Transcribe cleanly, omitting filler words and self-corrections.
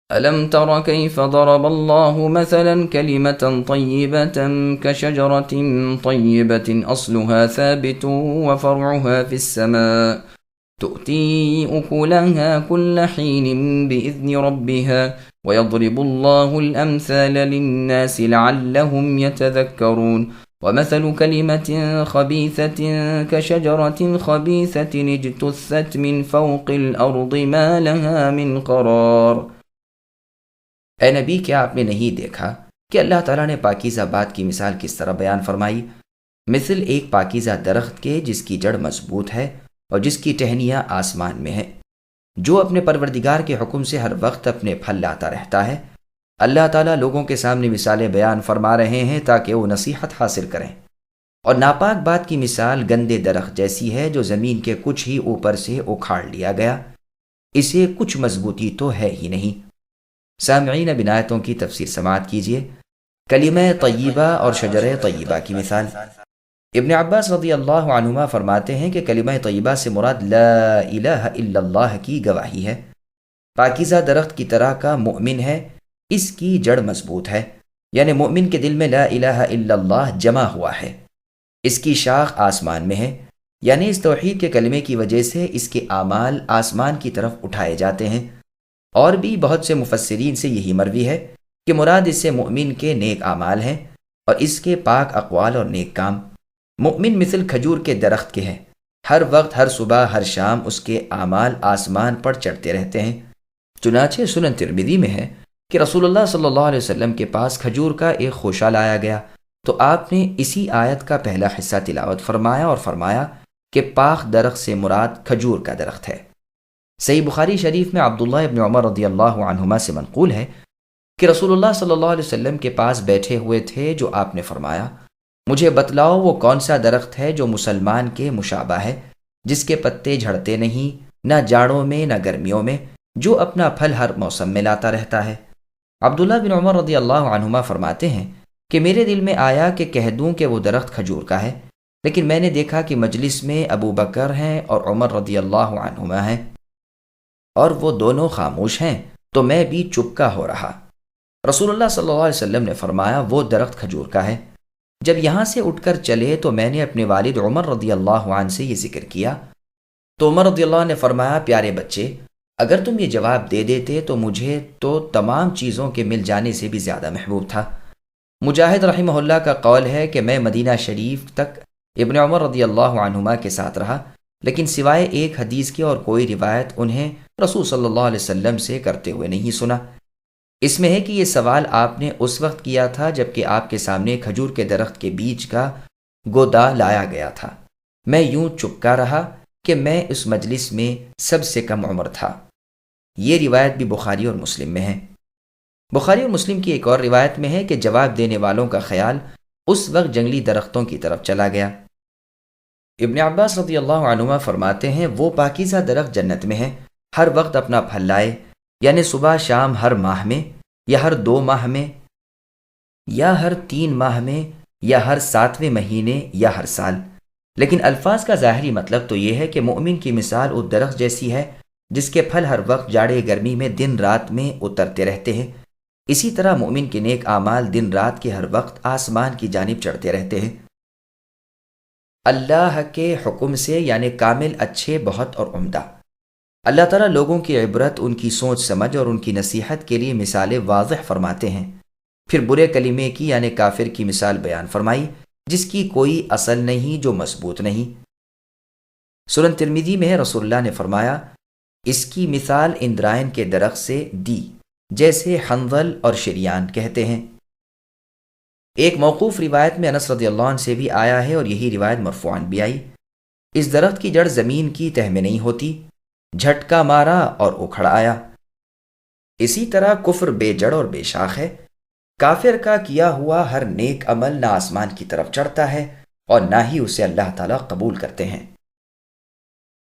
ألم تر كيف ضرب الله مثلا كلمة طيبة كشجرة طيبة أصلها ثابت وفرعها في السماء تؤتي أكلها كل حين بإذن ربها ويضرب الله الأمثال للناس لعلهم يتذكرون ومثل كلمة خبيثة كشجرة خبيثة اجتثت من فوق الأرض ما لها من قرار۔ اے نبی، کیا آپ نے نہیں دیکھا کہ اللہ تعالیٰ نے پاکیزہ بات کی مثال کس طرح بیان فرمائی؟ مثل ایک پاکیزہ درخت کے جس کی جڑ مضبوط ہے اور جس کی ٹہنیاں آسمان میں ہیں، جو اپنے پروردگار کے حکم سے ہر وقت اپنے پھل لاتا رہتا ہے۔ اللہ تعالیٰ لوگوں کے سامنے مثالیں بیان فرما رہے ہیں تاکہ وہ نصیحت حاصل کریں۔ اور ناپاک بات کی مثال گندے درخت جیسی ہے جو زمین کے کچھ ہی اوپر سے اکھاڑ لیا گیا، اسے کچھ مضبوطی تو ہے ہی نہیں۔ سامعین، اب آیتوں کی تفسیر سماعت کیجیے۔ کلمہ طیبہ اور شجرہ طیبہ کی مثال۔ ابن عباس رضی اللہ عنہما فرماتے ہیں کہ کلمہ طیبہ سے مراد لا الہ الا اللہ کی گواہی ہے۔ پاکیزہ درخت کی طرح کا مؤمن ہے، اس کی جڑ مضبوط ہے، یعنی مؤمن کے دل میں لا الہ الا اللہ جمع ہوا ہے۔ اس کی شاخ آسمان میں ہے، یعنی اس توحید کے کلمے کی وجہ سے اس کے اعمال آسمان کی طرف اٹھائے جاتے ہیں۔ اور بھی بہت سے مفسرین سے یہی مروی ہے کہ مراد اس سے مؤمن کے نیک اعمال ہیں اور اس کے پاک اقوال اور نیک کام۔ مؤمن مثل کھجور کے درخت کے ہیں، ہر وقت، ہر صبح، ہر شام اس کے اعمال آسمان پر چڑھتے رہتے ہیں۔ چنانچہ سنن ترمذی میں ہے کہ رسول اللہ صلی اللہ علیہ وسلم کے پاس کھجور کا ایک خوشہ لایا گیا تو آپ نے اسی آیت کا پہلا حصہ تلاوت فرمایا اور فرمایا کہ پاک درخت سے مراد کھجور کا درخت ہے۔ صحیح بخاری شریف میں عبداللہ ابن عمر رضی اللہ عنہما سے منقول ہے کہ رسول اللہ صلی اللہ علیہ وسلم کے پاس بیٹھے ہوئے تھے جو آپ نے فرمایا، مجھے بتلاؤ وہ کون سا درخت ہے جو مسلمان کے مشابہ ہے، جس کے پتے جھڑتے نہیں، نہ جاڑوں میں نہ گرمیوں میں، جو اپنا پھل ہر موسم میں لاتا رہتا ہے۔ عبداللہ بن عمر رضی اللہ عنہما فرماتے ہیں کہ میرے دل میں آیا کہ کہہ دوں کہ وہ درخت کھجور کا ہے، لیکن میں نے دیکھا کہ مجلس میں ابو بکر ہیں اور عمر رضی اللہ عنہما ہیں اور وہ دونوں خاموش ہیں، تو میں بھی چپ کا ہو رہا۔ رسول اللہ صلی اللہ علیہ وسلم نے فرمایا وہ درخت کھجور کا ہے۔ جب یہاں سے اٹھ کر چلے تو میں نے اپنے والد عمر رضی اللہ عنہ سے یہ ذکر کیا تو عمر رضی اللہ عنہ نے فرمایا، پیارے بچے، اگر تم یہ جواب دے دیتے تو مجھے تو تمام چیزوں کے مل جانے سے بھی زیادہ محبوب تھا۔ مجاہد رحمہ اللہ کا قول ہے کہ میں مدینہ شریف تک ابن عمر رضی اللہ عنہما کے ساتھ رہا، لیکن سوائے ایک حدیث کے اور کوئی روایت انہیں رسول صلی اللہ علیہ وسلم سے کرتے ہوئے نہیں سنا۔ اس میں ہے کہ یہ سوال آپ نے اس وقت کیا تھا جب کہ آپ کے سامنے کھجور کے درخت کے بیج کا گودا لایا گیا تھا۔ میں یوں چپکا رہا کہ میں اس مجلس میں سب سے کم عمر تھا۔ یہ روایت بھی بخاری اور مسلم میں ہے۔ بخاری اور مسلم کی ایک اور روایت میں ہے کہ جواب دینے والوں کا خیال اس وقت جنگلی درختوں کی طرف چلا گیا۔ ابن عباس رضی اللہ عنہما فرماتے ہیں وہ پاکیزہ درخت جنت میں ہے، ہر وقت اپنا پھل لائے، یعنی صبح شام، ہر ماہ میں یا ہر 2 ماہ میں یا ہر 3 ماہ میں یا ہر 7ویں مہینے یا ہر سال۔ لیکن الفاظ کا ظاہری مطلب تو یہ ہے کہ مومن کی مثال اس درخت جیسی ہے جس کے پھل ہر وقت جاڑے گرمی میں دن رات میں اترتے رہتے ہیں۔ اسی طرح مومن کے نیک اعمال دن رات کے ہر وقت آسمان کی جانب چڑھتے رہتے ہیں، اللہ کے حکم سے، یعنی کامل، اچھے، بہت اور عمدہ۔ اللہ تعالیٰ لوگوں کی عبرت، ان کی سوچ سمجھ اور ان کی نصیحت کے لیے مثالیں واضح فرماتے ہیں۔ پھر برے کلمے کی یعنی کافر کی مثال بیان فرمائی جس کی کوئی اصل نہیں، جو مضبوط نہیں۔ سنن ترمذی میں رسول اللہ نے فرمایا اس کی مثال اندرائن کے درخت سے دی، جیسے حنظل اور شریان کہتے ہیں۔ ایک موقوف روایت میں انس رضی اللہ عنہ سے بھی آیا ہے اور یہی روایت مرفوعاً بھی آئی، اس درخت کی جڑ زمین کی تہ میں نہیں ہوتی، جھٹکا مارا اور اکھڑ آیا۔ اسی طرح کفر بے جڑ اور بے شاخ ہے۔ کافر کا کیا ہوا ہر نیک عمل نہ آسمان کی طرف چڑھتا ہے اور نہ ہی اسے اللہ تعالیٰ قبول کرتے ہیں۔